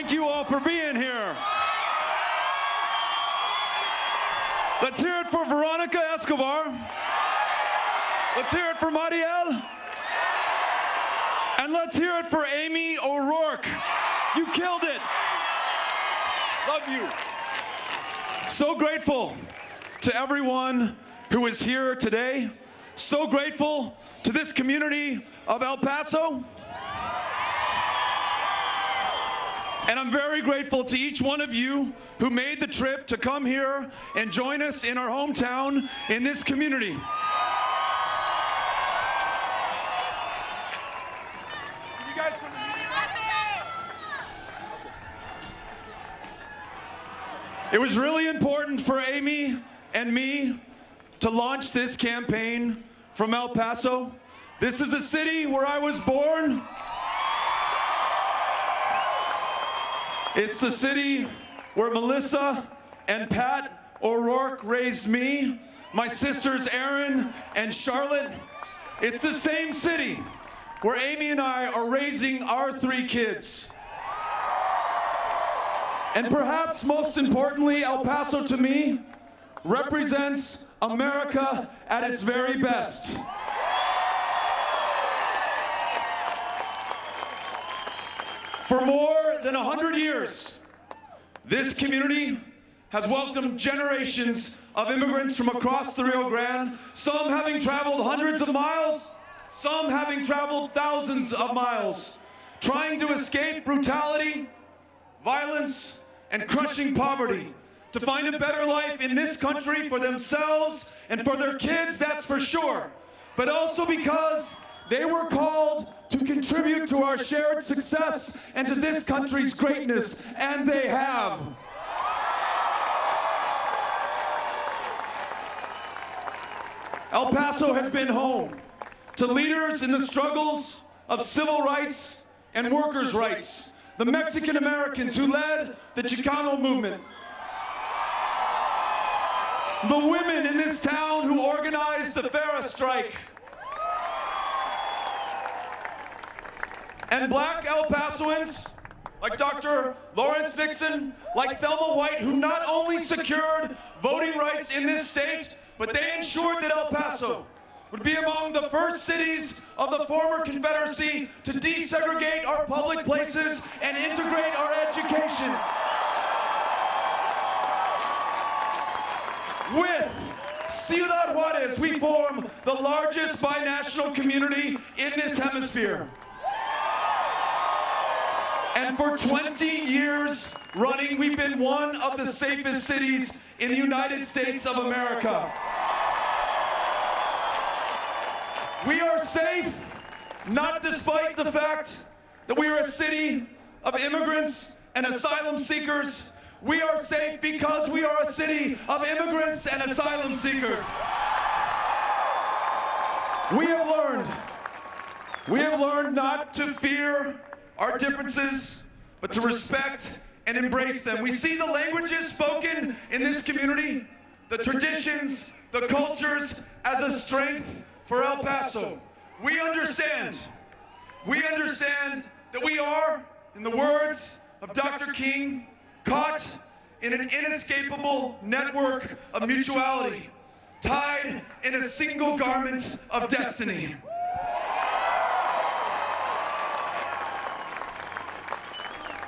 Thank you all for being here. Let's hear it for Veronica Escobar. Let's hear it for Mariel. And let's hear it for Amy O'Rourke. You killed it. Love you. So grateful to everyone who is here today. So grateful to this community of El Paso. And I'm very grateful to each one of you who made the trip to come here and join us in our hometown in this community. It was really important for Amy and me to launch this campaign from El Paso. This is the city where I was born. It's the city where Melissa and Pat O'Rourke raised me, my sisters Erin and Charlotte. It's the same city where Amy and I are raising our 3 kids. And perhaps most importantly, El Paso to me represents America at its very best. For more than 100 years, this community has welcomed generations of immigrants from across the Rio Grande, some having traveled hundreds of miles, some having traveled thousands of miles, trying to escape brutality, violence, and crushing poverty, to find a better life in this country for themselves and for their kids, that's for sure, but also because they were called to contribute to our shared success and to this country's greatness, and they have. El Paso has been home to leaders in the struggles of civil rights and workers' rights, the Mexican Americans who led the Chicano movement, the women in this town who organized the Farah strike, and black El Pasoans like Dr. Lawrence Nixon, like Thelma White, who not only secured voting rights in this state, but they ensured that El Paso would be among the first cities of the former Confederacy to desegregate our public places and integrate our education. With Ciudad Juarez, we form the largest binational community in this hemisphere. And for 20 years running, we've been one of the safest cities in the United States of America. We are safe, not despite the fact that we are a city of immigrants and asylum seekers. We are safe because we are a city of immigrants and asylum seekers. We have learned not to fear our differences, but to respect and embrace them. We see the languages spoken in this community, the traditions, the cultures, as a strength for El Paso. We understand that we are, in the words of Dr. King, caught in an inescapable network of mutuality, tied in a single garment of destiny.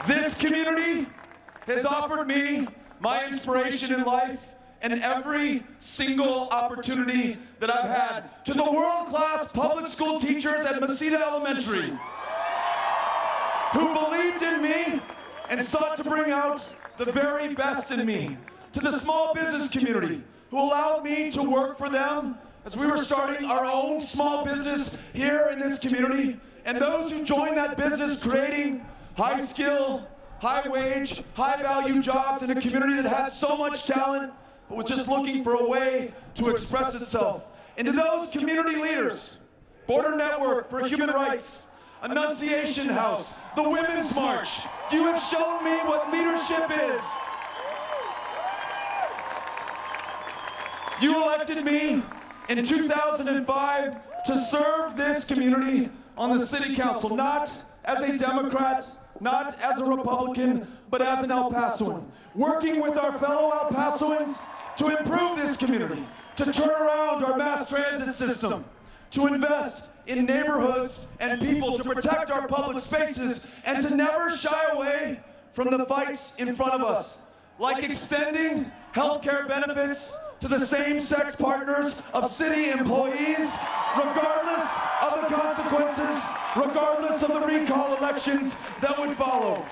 This community has offered me my inspiration in life and every single opportunity that I've had. To the world-class public school teachers at Mesita Elementary, who believed in me and sought to bring out the very best in me. To the small business community, who allowed me to work for them as we were starting our own small business here in this community, and those who joined that business creating high-skill, high-wage, high-value jobs in a community that had so much talent, but was just looking for a way to express itself. And to those community leaders, Border Network for Human Rights, Annunciation House, the Women's March, you have shown me what leadership is. You elected me in 2005 to serve this community on the city council, not as a Democrat, not as a Republican, but as an El Pasoan, working with our fellow El Pasoans to improve this community, to turn around our mass transit system, to invest in neighborhoods and people, to protect our public spaces, and to never shy away from the fights in front of us, like extending healthcare benefits to the same-sex partners of city employees, regardless of the consequences, regardless of the recall elections that would follow.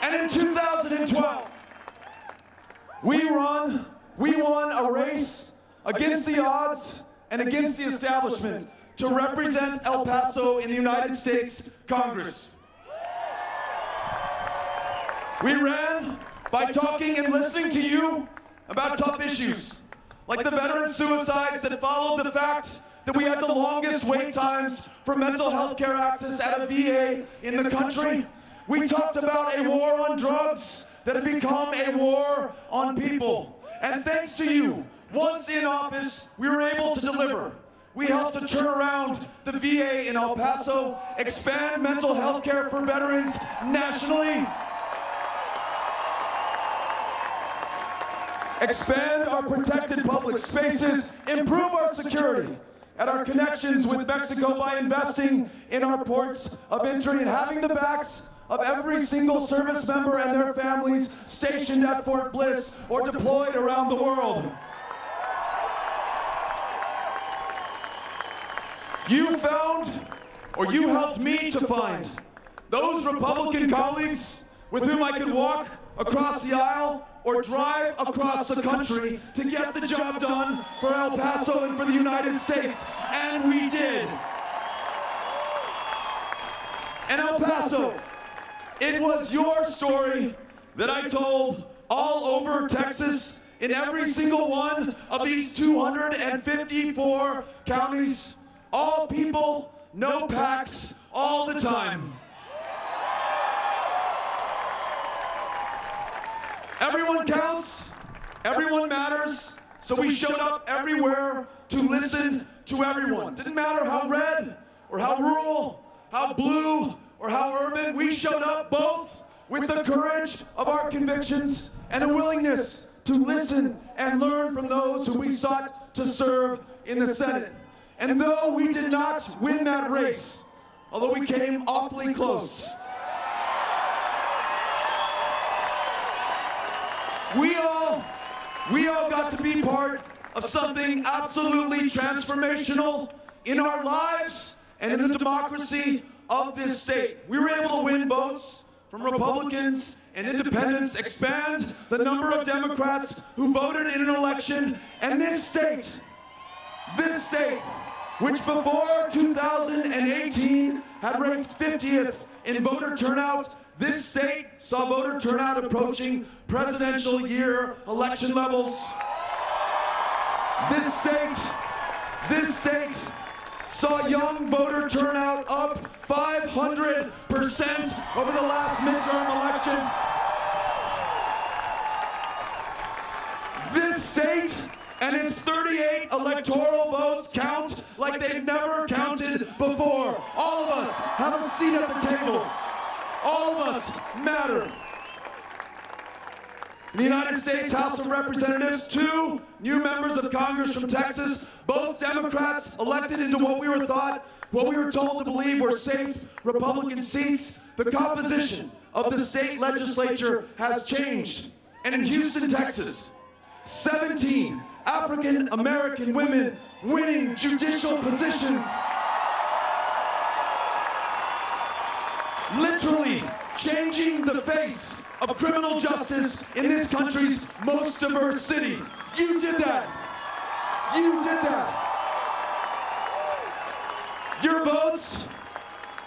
And in 2012, we won a race against the odds and against the establishment to represent El Paso in the United States Congress. We ran by talking and listening to you about tough issues, like the veteran suicides that followed the fact that we had the longest wait times for mental health care access at a VA in the country. We talked about a war on drugs that had become a war on people. And thanks to you, once in office, we were able to deliver. We helped to turn around the VA in El Paso, expand mental health care for veterans nationally, expand our protected public spaces, improve our security at our connections with Mexico by investing in our ports of entry and having the backs of every single service member and their families stationed at Fort Bliss or deployed around the world. You found, or you helped me to find, those Republican colleagues with whom I could walk across the aisle or drive across the country to get the job done for El Paso and for the United States. And we did. And El Paso, it was your story that I told all over Texas in every single one of these 254 counties. All people, no PACs, all the time. Everyone counts, everyone matters, so we showed up everywhere to listen to everyone. Didn't matter how red or how rural, how blue or how urban, we showed up both with the courage of our convictions and a willingness to listen and learn from those who we sought to serve in the Senate. And though we did not win that race, although we came awfully close, we all got to be part of something absolutely transformational in our lives and in the democracy of this state. We were able to win votes from Republicans and independents, expand the number of Democrats who voted in an election, and this state, which before 2018 had ranked 50th in voter turnout, this state saw voter turnout approaching presidential year election levels. This state saw young voter turnout up 500% over the last midterm election. This state and its 38 electoral votes count like they've never counted before. All of us have a seat at the table. All of us matter. In the United States House of Representatives, 2 new members of Congress from Texas, both Democrats elected into what we were told to believe were safe Republican seats. The composition of the state legislature has changed. And in Houston, Texas, 17 African American women winning judicial positions, literally changing the face of criminal justice in this country's most diverse city. You did that. You did that. Your votes,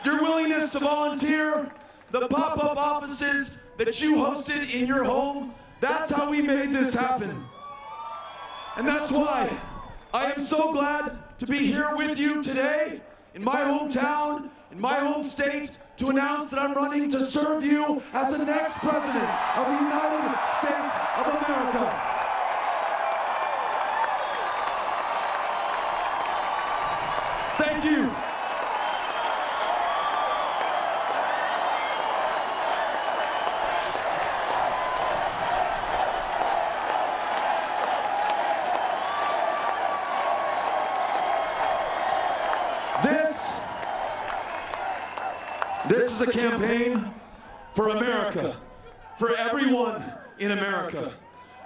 your willingness to volunteer, the pop-up offices that you hosted in your home, that's how we made this happen. And that's why I am so glad to be here with you today in my hometown, in my home state, to announce that I'm running to serve you as the next president of the United States of America. Thank you. This is a campaign for America, for everyone in America.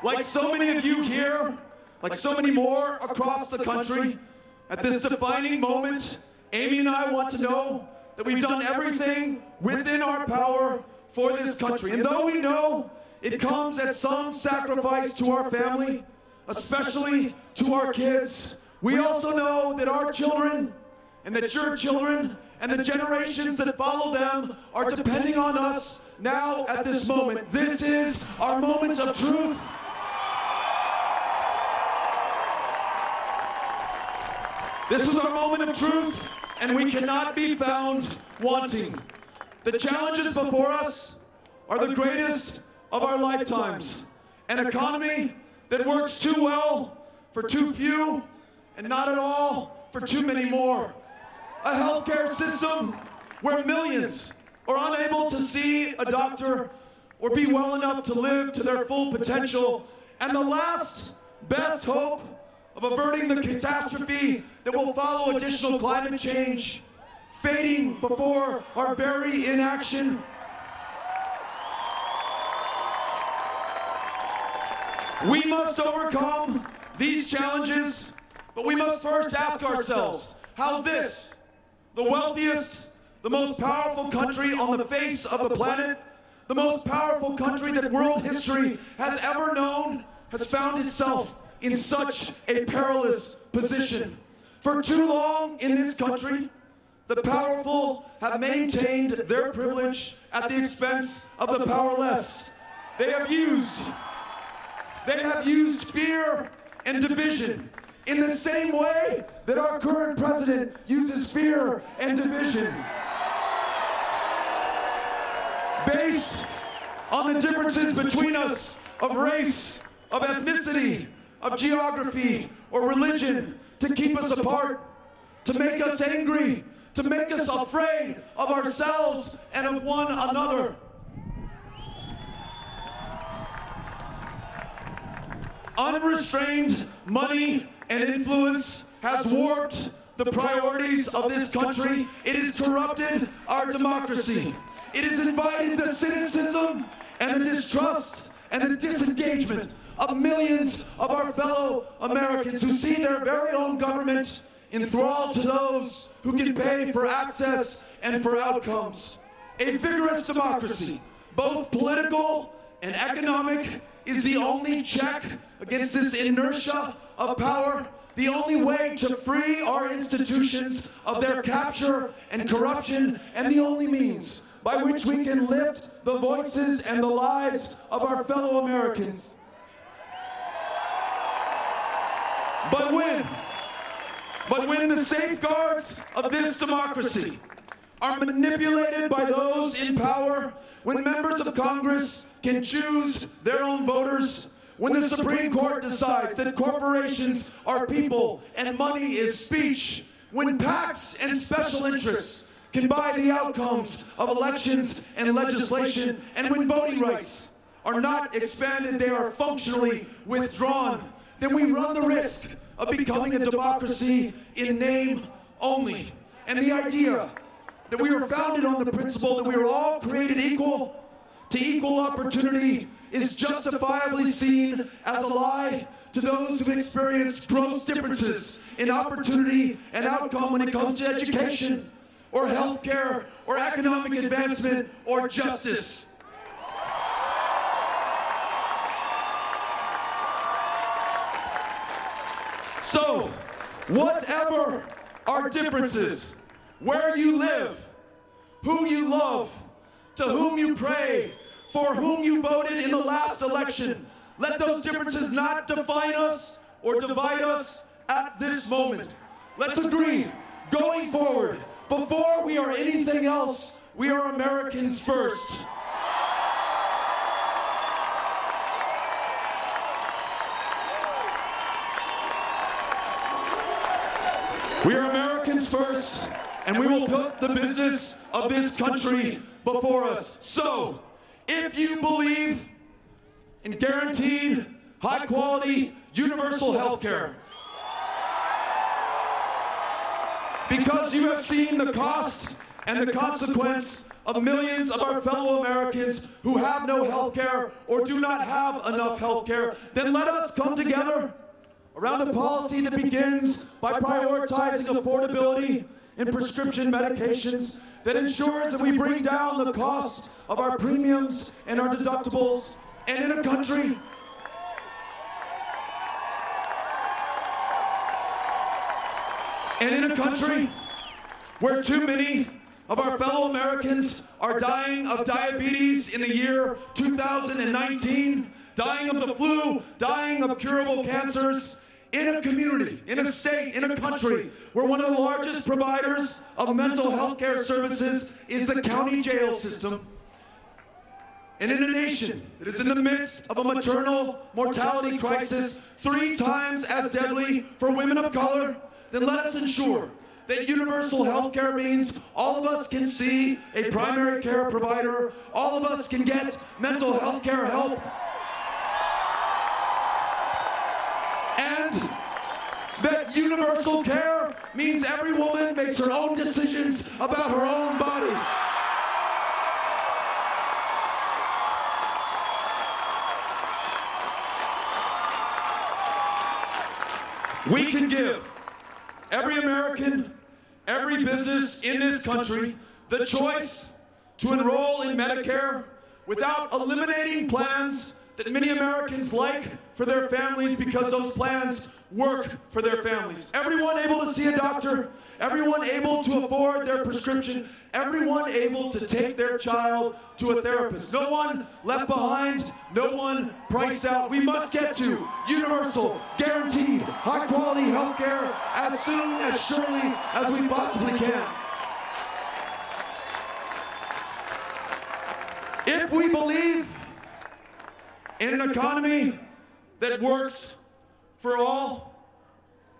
Like so many of you here, like so many more across the country, at this defining moment, Amy and I want to know that we've done everything within our power for this country. And though we know it comes at some sacrifice to our family, especially to our kids, we also know that our children and that your children and the generations that follow them are depending on us now at this moment. This is our moment of truth. This is our moment of truth, and we cannot be found wanting. The challenges before us are the greatest of our lifetimes. An economy that works too well for too few, and not at all for too many more. A healthcare system where millions are unable to see a doctor or be well enough to live to their full potential, and the last best hope of averting the catastrophe that will follow additional climate change, fading before our very inaction. We must overcome these challenges, but we must first ask ourselves how this, the wealthiest, the most powerful country on the face of the planet, the most powerful country that world history has ever known, has found itself in such a perilous position. For too long in this country, the powerful have maintained their privilege at the expense of the powerless. They have used fear and division in the same way that our current president uses fear and division. Based on the differences between us of race, of ethnicity, of geography, or religion, to keep us apart, to make us angry, to make us afraid of ourselves and of one another. Unrestrained money and influence has warped the priorities of this country. It has corrupted our democracy. It has invited the cynicism and the distrust and the disengagement of millions of our fellow Americans who see their very own government enthralled to those who can pay for access and for outcomes. A vigorous democracy, both political and economic, is the only check against this inertia of power, the only way to free our institutions of their capture and corruption, and the only means by which we can lift the voices and the lives of our fellow Americans. But when the safeguards of this democracy are manipulated by those in power, when members of Congress can choose their own voters, when the Supreme Court decides that corporations are people and money is speech, when PACs and special interests can buy the outcomes of elections and legislation, and when voting rights are not expanded, they are functionally withdrawn, then we run the risk of becoming a democracy in name only. And the idea that we are founded on the principle that we are all created equal to equal opportunity is justifiably seen as a lie to those who've experienced gross differences in opportunity and outcome when it comes to education, or healthcare, or economic advancement, or justice. So, whatever our differences, where you live, who you love, to whom you pray, for whom you voted in the last election, let those differences not define us or divide us at this moment. Let's agree, going forward, before we are anything else, we are Americans first. We are Americans first, and we will put the business of this country before us. So, if you believe in guaranteed, high-quality, universal health care, because you have seen the cost and the consequence of millions of our fellow Americans who have no health care or do not have enough health care, then let us come together around a policy that begins by prioritizing affordability in prescription medications, that ensures that we bring down the cost of our premiums and our deductibles, and in a country where too many of our fellow Americans are dying of diabetes in the year 2019, dying of the flu, dying of curable cancers, in a community, in a state, in a country where one of the largest providers of mental health care services is the county jail system, and in a nation that is in the midst of a maternal mortality crisis 3 times as deadly for women of color, then let us ensure that universal health care means all of us can see a primary care provider, all of us can get mental health care help, and that universal care means every woman makes her own decisions about her own body. We can give every American, every business in this country the choice to enroll in Medicare without eliminating plans that many Americans like for their families because those plans work for their families. Everyone able to see a doctor, everyone able to afford their prescription, everyone able to take their child to a therapist. No one left behind, no one priced out. We must get to universal, guaranteed, high-quality health care as soon, as surely as we possibly can. If we believe in an economy that works for all,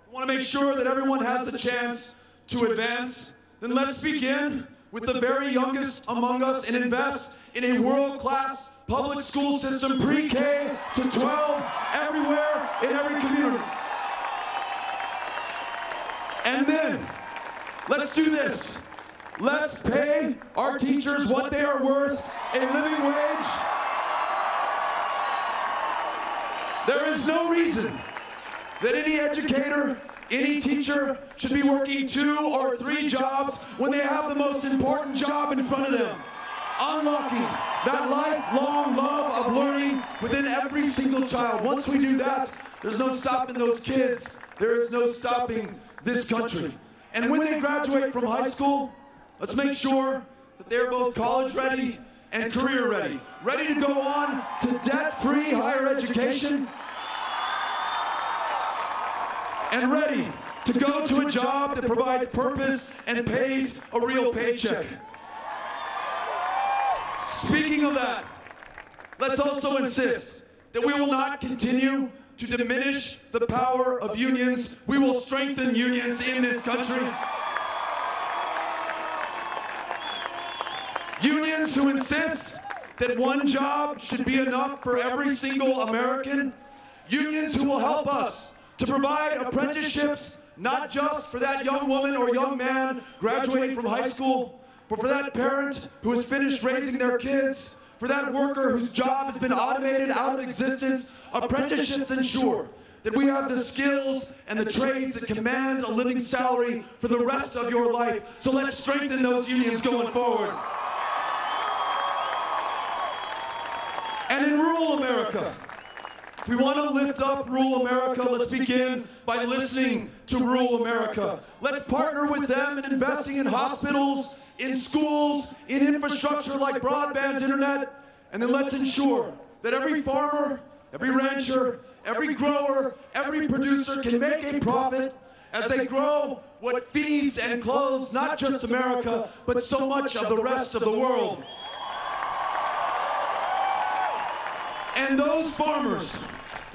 we want to make sure that everyone has a chance to advance, then let's begin with the very youngest among us and invest in a world-class public school system, pre-K to 12, everywhere, in every community. And then, let's do this. Let's pay our teachers what they are worth, a living wage. There is no reason that any educator, any teacher should be working 2 or 3 jobs when they have the most important job in front of them. Unlocking that lifelong love of learning within every single child. Once we do that, there's no stopping those kids. There is no stopping this country. And when they graduate from high school, let's make sure that they're both college ready and career ready. Ready to go on to debt-free higher education, and ready to go to a job that provides purpose and pays a real paycheck. Speaking of that, let's also insist that we will not continue to diminish the power of unions. We will strengthen unions in this country. Unions who insist that one job should be enough for every single American. Unions who will help us to provide apprenticeships, not just for that young woman or young man graduating from high school, but for that parent who has finished raising their kids, for that worker whose job has been automated out of existence. Apprenticeships ensure that we have the skills and the trades that command a living salary for the rest of your life. So let's strengthen those unions going forward. And in rural America, if we want to lift up rural America, let's begin by listening to rural America. Let's partner with them in investing in hospitals, in schools, in infrastructure like broadband internet, and then let's ensure that every farmer, every rancher, every grower, every producer can make a profit as they grow what feeds and clothes not just America, but so much of the rest of the world. And those farmers,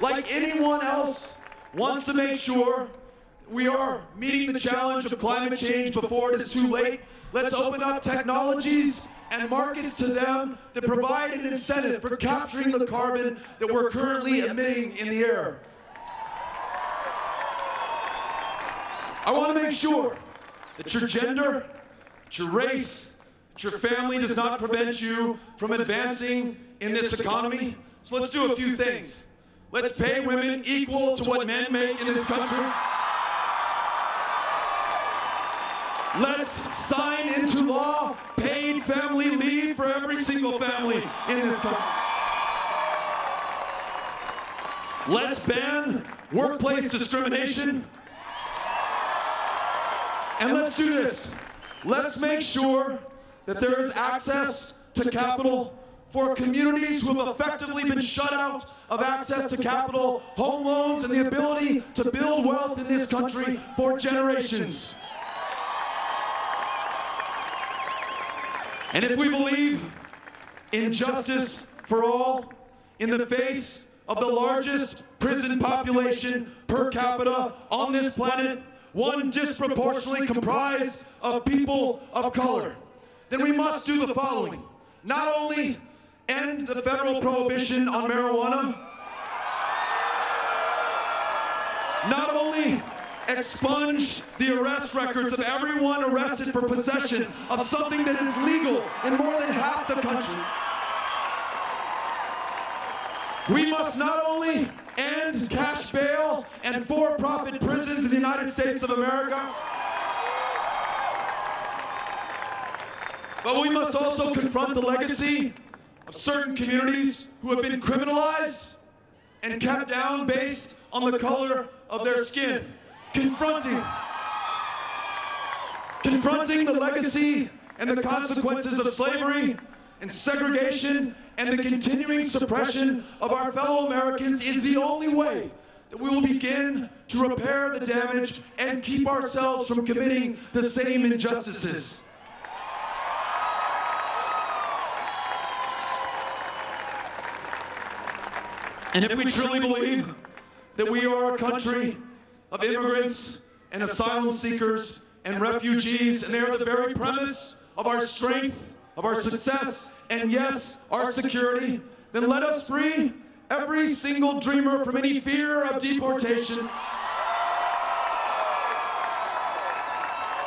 like anyone else, wants to make sure we are meeting the challenge of climate change before it is too late. Let's open up technologies and markets to them that provide an incentive for capturing the carbon that we're currently emitting in the air. I want to make sure that your gender, that your race, but your family does not prevent you from advancing in this economy. So let's do a few things. Let's pay women equal to what men make in this country. Let's sign into law paid family leave for every single family in this country. Let's ban workplace discrimination. And let's do this. Let's make sure that there is access to capital for communities who have effectively been shut out of access to capital, home loans, and the ability to build wealth in this country for generations. And if we believe in justice for all, in the face of the largest prison population per capita on this planet, one disproportionately comprised of people of color, then we must do the following. Not only end the federal prohibition on marijuana, not only expunge the arrest records of everyone arrested for possession of something that is legal in more than half the country. We must not only end cash bail and for-profit prisons in the United States of America, but we must also confront the legacy of certain communities who have been criminalized and kept down based on the color of their skin. Confronting the legacy and the consequences of slavery and segregation and the continuing suppression of our fellow Americans is the only way that we will begin to repair the damage and keep ourselves from committing the same injustices. And if we truly believe that we are a country of immigrants and asylum seekers and refugees, and they are the very premise of our strength, of our success, and yes, our security, then let us free every single dreamer from any fear of deportation.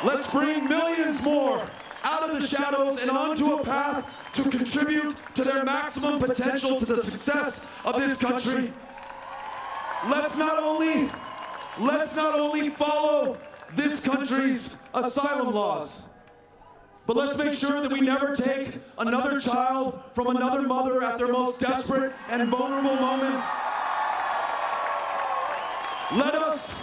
Let's bring millions more out of the shadows and onto a path to contribute to their maximum potential to the success of this country. Let's not only follow this country's asylum laws, but let's make sure that we never take another child from another mother at their most desperate and vulnerable moment. Let us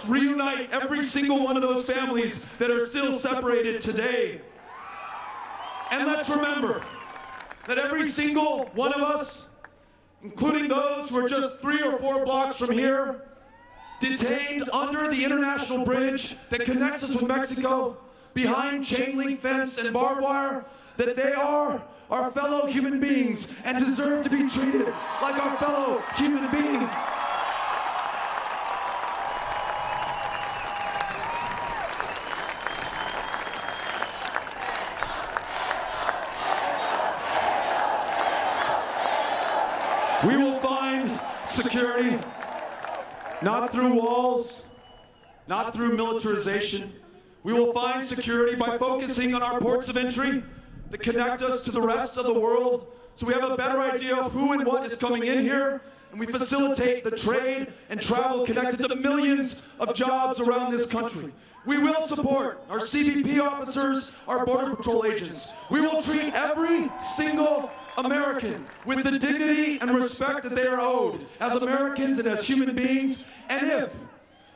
reunite every single one of those families that are still separated today. And let's remember that every single one of us, including those who are just 3 or 4 blocks from here, detained under the international bridge that connects us with Mexico, behind chain link fence and barbed wire, that they are our fellow human beings and deserve to be treated like our fellow human beings. We will find security, not through walls, not through militarization. We will find security by focusing on our ports of entry that connect us to the rest of the world, so we have a better idea of who and what is coming in here, and we facilitate the trade and travel connected to millions of jobs around this country. We will support our CBP officers, our Border Patrol agents. We will treat every single American with the dignity and respect that they are owed as Americans and as human beings. And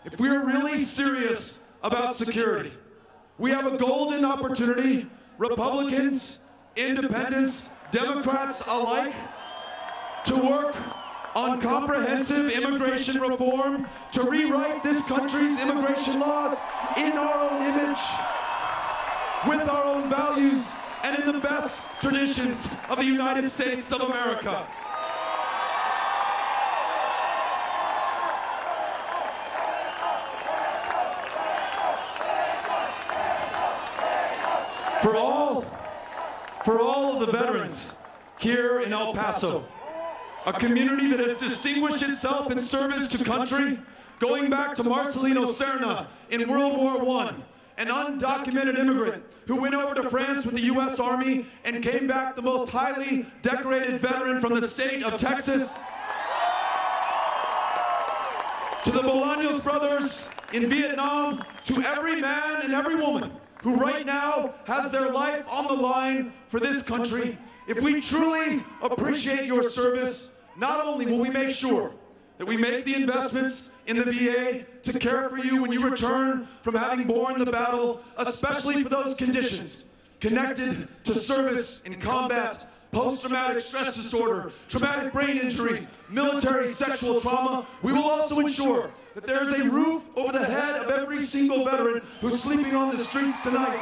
if we are really serious about security, we have a golden opportunity, Republicans, independents, Democrats alike, to work on comprehensive immigration reform, to rewrite this country's immigration laws in our own image, with our own values, and in the best traditions of the United States of America. For all of the veterans here in El Paso, a community that has distinguished itself in service to country, going back to Marcelino Serna in World War I, an undocumented immigrant who went over to France with the U.S. Army and came back the most highly decorated veteran from the state of Texas, to the Bolaños brothers in Vietnam, to every man and every woman who right now has their life on the line for this country. If we truly appreciate your service, not only will we make sure that we make the investments in the VA to care for you when you return from having borne the battle, especially for those conditions connected to service in combat, post-traumatic stress disorder, traumatic brain injury, military sexual trauma, we will also ensure that there is a roof over the head of every single veteran who's sleeping on the streets tonight.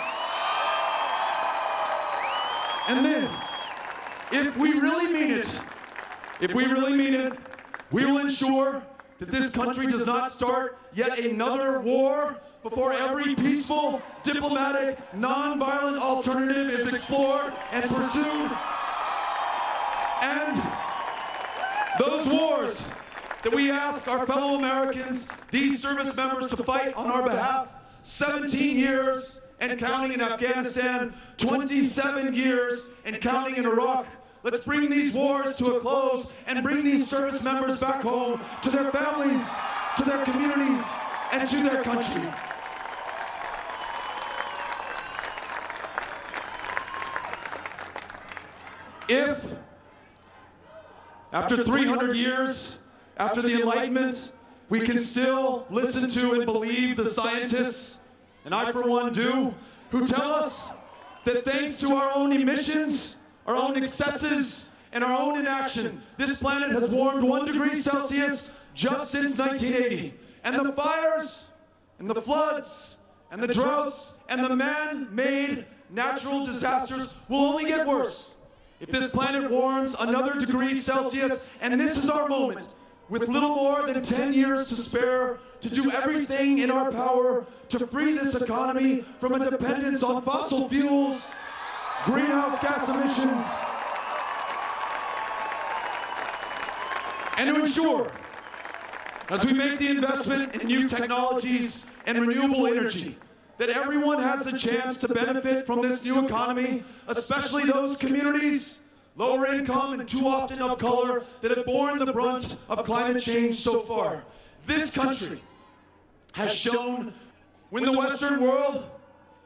And then, if we really mean it, we will ensure that this country does not start yet another war before every peaceful, diplomatic, non-violent alternative is explored and pursued. And those wars that we ask our fellow Americans, these service members, to fight on our behalf, 17 years and counting in Afghanistan, 27 years and counting in Iraq. Let's bring these wars to a close and bring these service members back home to their families, to their communities, and to their country. If, after 300 years, after the Enlightenment, we can still listen to and believe the scientists, and I for one do, who tell us that thanks to our own emissions, our own excesses, and our own inaction, this planet has warmed 1 degree Celsius just since 1980. And the fires, and the floods, and the droughts, and the man-made natural disasters will only get worse if this planet warms another degree Celsius. And this is our moment, with little more than 10 years to spare, to do everything in our power to free this economy from a dependence on fossil fuels, greenhouse gas emissions, and to ensure, as we make the investment in new technologies and renewable energy, that everyone has the chance to benefit from this new economy, especially those communities, lower income and too often of color, that have borne the brunt of climate change so far. This country has shown, when the Western world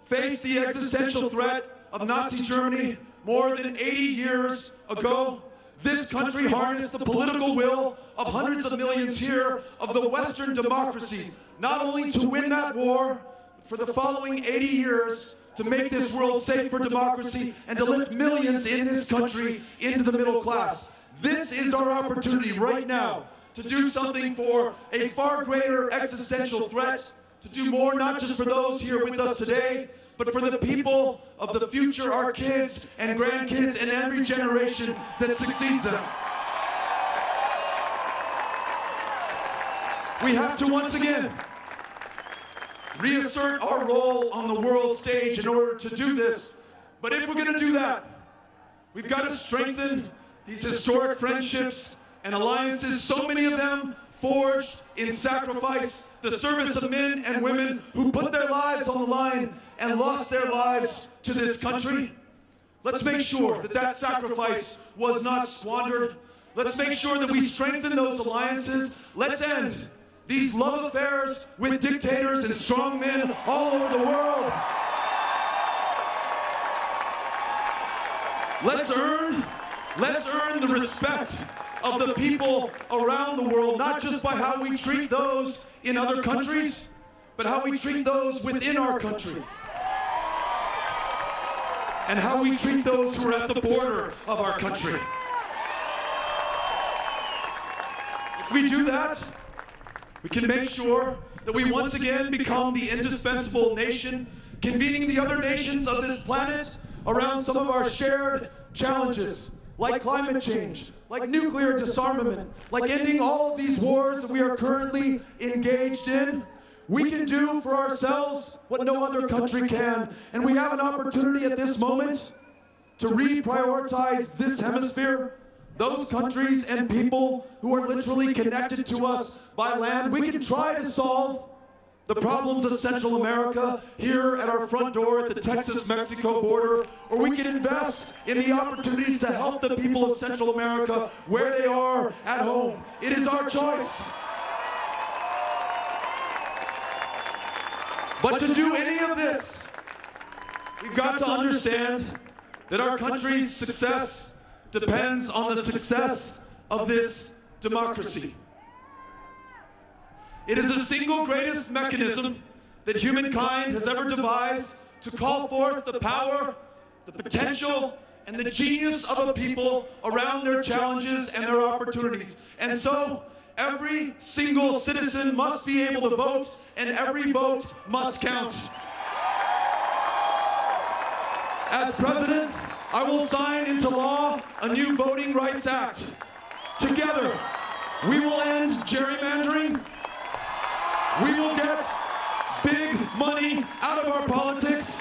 faced the existential threat of Nazi Germany more than 80 years ago, this country harnessed the political will of hundreds of millions here of the Western democracies, not only to win that war, for the following 80 years to make this world safe for democracy and to lift millions in this country into the middle class. This is our opportunity right now to do something for a far greater existential threat, to do more not just for those here with us today, but for the people of the future, our kids and grandkids and every generation that succeeds them. We have to once again reassert our role on the world stage in order to do this. But if we're going to do that, we've got to strengthen these historic friendships and alliances, so many of them forged in sacrifice, the service of men and women who put their lives on the line and lost their lives to this country. Let's make sure that that sacrifice was not squandered. Let's make sure that we strengthen those alliances. Let's end these love affairs with dictators and strong men all over the world. Let's earn the respect of the people around the world, not just by how we treat those in other countries, but how we treat those within our country, and how we treat those who are at the border of our country. If we do that, we can make sure that we once again become the indispensable nation, convening the other nations of this planet around some of our shared challenges, like climate change, like nuclear disarmament, like ending all of these wars that we are currently engaged in. We can do for ourselves what no other country can, and we have an opportunity at this moment to reprioritize this hemisphere, those countries and people who are literally connected to us by land. We can try to solve the problems of Central America here at our front door at the Texas-Mexico border, or we can invest in the opportunities to help the people of Central America where they are at home. It is our choice. But to do any of this, we've got to understand that our country's success depends on the success of this democracy. It is the single greatest mechanism that humankind has ever devised to call forth the power, the potential, and the genius of a people around their challenges and their opportunities. And so, every single citizen must be able to vote, and every vote must count. As president, I will sign into law a new Voting Rights Act. Together, we will end gerrymandering. We will get big money out of our politics.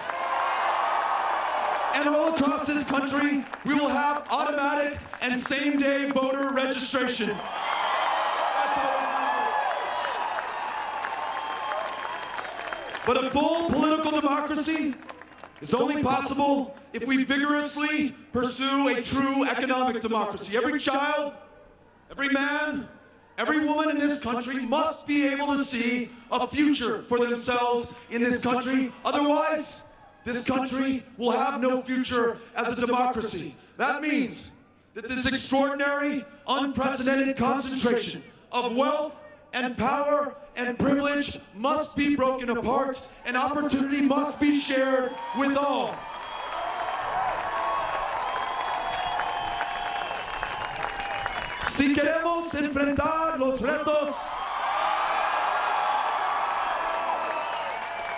And all across this country, we will have automatic and same-day voter registration. That's how we're going to do it. But a full political democracy is only possible if we vigorously pursue a true economic democracy. Every child, every man, every woman in this country must be able to see a future for themselves in this country. Otherwise, this country will have no future as a democracy. That means that this extraordinary, unprecedented concentration of wealth and power and privilege must be broken apart, and opportunity must be shared with all. Si queremos enfrentar los retos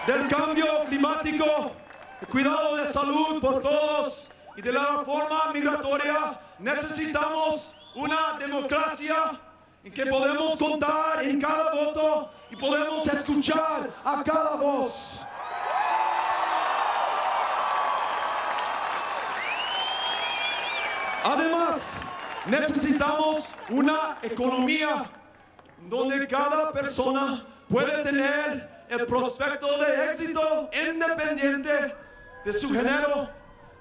del cambio climático, el cuidado de salud por todos y de la reforma migratoria, necesitamos una democracia en que podemos contar en cada voto y podemos escuchar a cada voz. Además, necesitamos una economía donde cada persona puede tener el prospecto de éxito independiente de su género,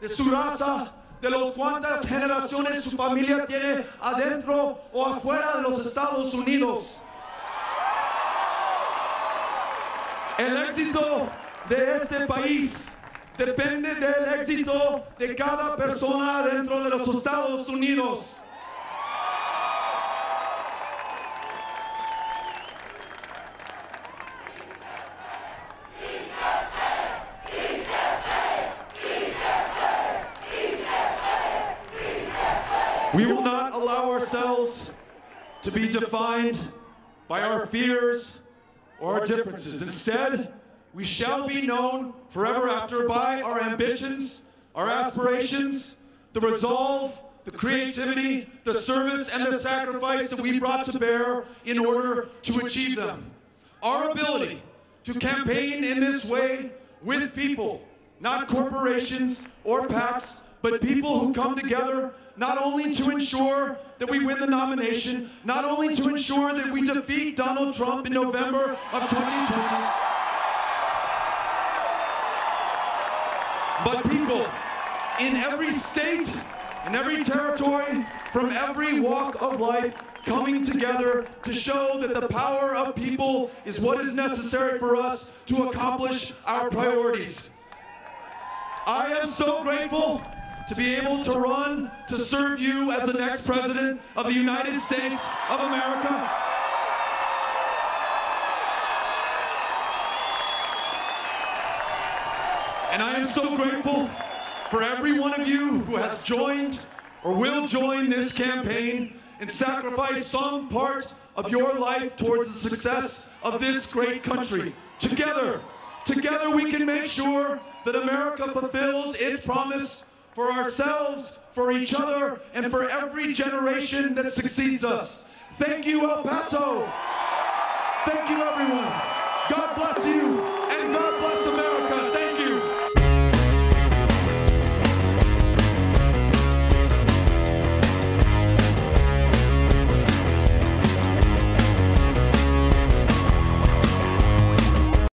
de su raza, de las cuantas generaciones su familia tiene adentro o afuera de los Estados Unidos. El éxito de este país depende del éxito de cada persona dentro de los Estados Unidos. We will not allow ourselves to be defined by our fears or our differences. Instead, we shall be known forever after by our ambitions, our aspirations, the resolve, the creativity, the service, and the sacrifice that we brought to bear in order to achieve them. Our ability to campaign in this way with people, not corporations or PACs, but people who come together not only to ensure that we win the nomination, not only to ensure that we defeat Donald Trump in November of 2020, but people in every state, in every territory, from every walk of life, coming together to show that the power of people is what is necessary for us to accomplish our priorities. I am so grateful to be able to run to serve you as the next President of the United States of America. And I am so grateful for every one of you who has joined or will join this campaign and sacrifice some part of your life towards the success of this great country. Together we can make sure that America fulfills its promise for ourselves, for each other, and for every generation that succeeds us. Thank you, El Paso. Thank you, everyone. God bless you.